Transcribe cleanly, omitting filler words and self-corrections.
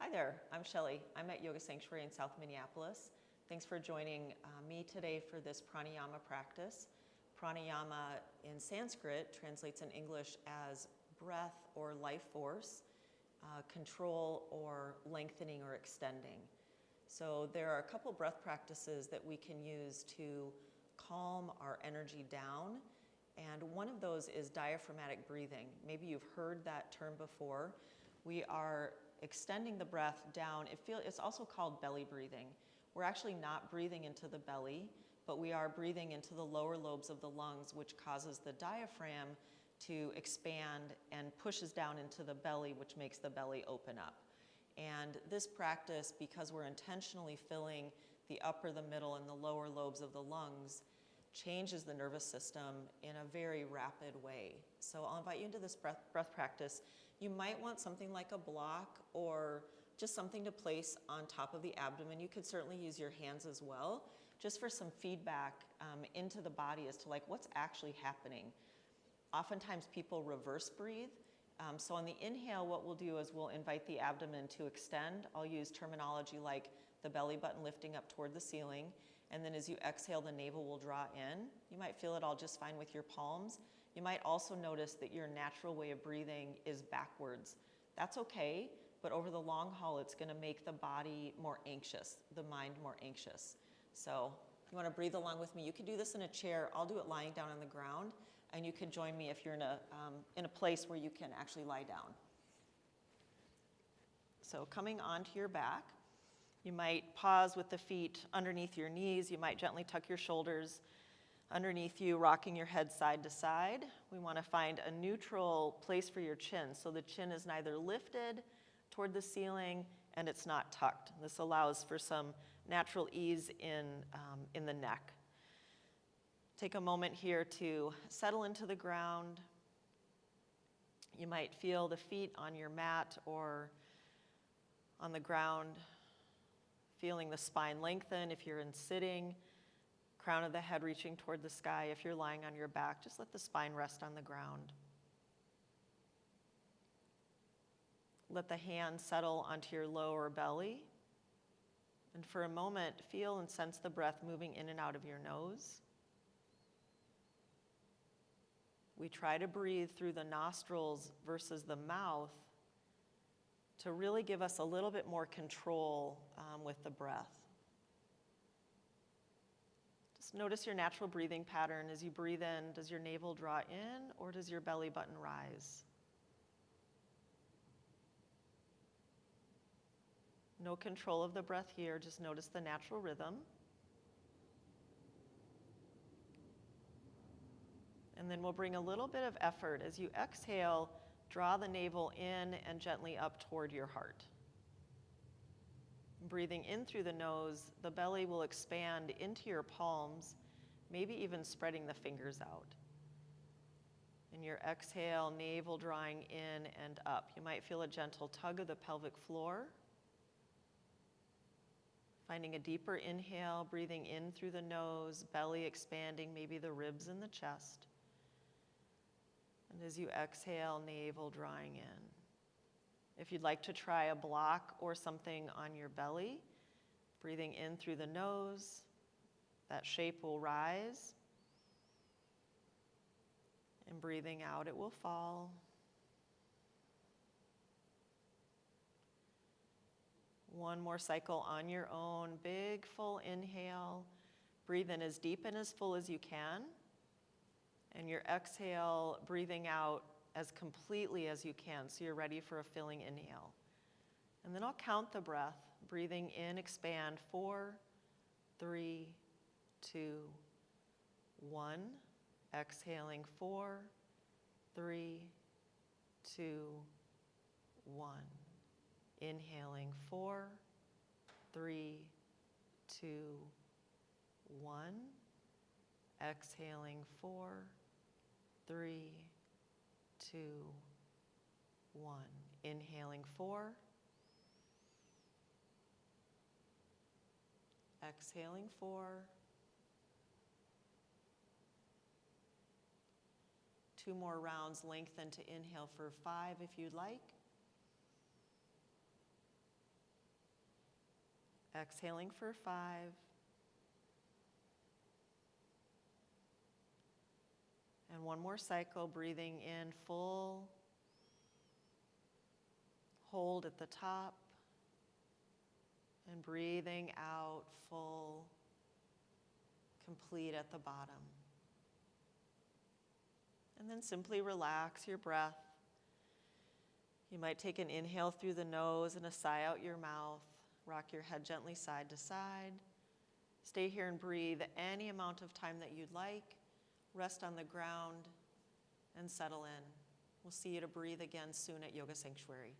Hi there, I'm Shelley. I'm at Yoga Sanctuary in South Minneapolis. Thanks for joining me today for this pranayama practice. Pranayama in Sanskrit translates in English as breath or life force, control or lengthening or extending. So there are a couple breath practices that we can use to calm our energy down. And one of those is diaphragmatic breathing. Maybe you've heard that term before. We are extending the breath down. It's also called belly breathing. We're actually not breathing into the belly, but we are breathing into the lower lobes of the lungs, which causes the diaphragm to expand and pushes down into the belly, which makes the belly open up. And this practice, because we're intentionally filling the upper, the middle, and the lower lobes of the lungs, changes the nervous system in a very rapid way. So I'll invite you into this breath practice. You might want something like a block or just something to place on top of the abdomen. You could certainly use your hands as well, just for some feedback into the body as to what's actually happening. Oftentimes people reverse breathe. So on the inhale, what we'll do is we'll invite the abdomen to extend. I'll use terminology like the belly button lifting up toward the ceiling. And then as you exhale, the navel will draw in. You might feel it all just fine with your palms. You might also notice that your natural way of breathing is backwards. That's okay, but over the long haul, it's gonna make the body more anxious, the mind more anxious. So if you wanna breathe along with me, you can do this in a chair. I'll do it lying down on the ground, and you can join me if you're in a place where you can actually lie down. So coming onto your back, you might pause with the feet underneath your knees. You might gently tuck your shoulders underneath you, rocking your head side to side. We want to find a neutral place for your chin. So the chin is neither lifted toward the ceiling and it's not tucked. This allows for some natural ease in the neck. Take a moment here to settle into the ground. You might feel the feet on your mat or on the ground, feeling the spine lengthen if you're in sitting, crown of the head reaching toward the sky. If you're lying on your back, just let the spine rest on the ground. Let the hands settle onto your lower belly. And for a moment, feel and sense the breath moving in and out of your nose. We try to breathe through the nostrils versus the mouth to really give us a little bit more control with the breath. Just notice your natural breathing pattern. As you breathe in, does your navel draw in or does your belly button rise? No control of the breath here, just notice the natural rhythm. And then we'll bring a little bit of effort. As you exhale, draw the navel in and gently up toward your heart. Breathing in through the nose, the belly will expand into your palms, maybe even spreading the fingers out. In your exhale, navel drawing in and up. You might feel a gentle tug of the pelvic floor. Finding a deeper inhale, breathing in through the nose, belly expanding, maybe the ribs and the chest. And as you exhale, navel drawing in. If you'd like to try a block or something on your belly, breathing in through the nose, that shape will rise. And breathing out, it will fall. One more cycle on your own. Big, full inhale. Breathe in as deep and as full as you can. And your exhale, breathing out as completely as you can, so you're ready for a filling inhale. And then I'll count the breath. Breathing in, expand, 4, 3, 2, 1. Exhaling, 4, 3, 2, 1. Inhaling, 4, 3, 2, 1. Exhaling, 4, 3, 2, 1. Inhaling, 4. Exhaling, 4. 2 more rounds. Lengthen to inhale for 5 if you'd like. Exhaling for 5. And one more cycle, breathing in full. Hold at the top. And breathing out full, complete at the bottom. And then simply relax your breath. You might take an inhale through the nose and a sigh out your mouth. Rock your head gently side to side. Stay here and breathe any amount of time that you'd like. Rest on the ground and settle in. We'll see you to breathe again soon at Yoga Sanctuary.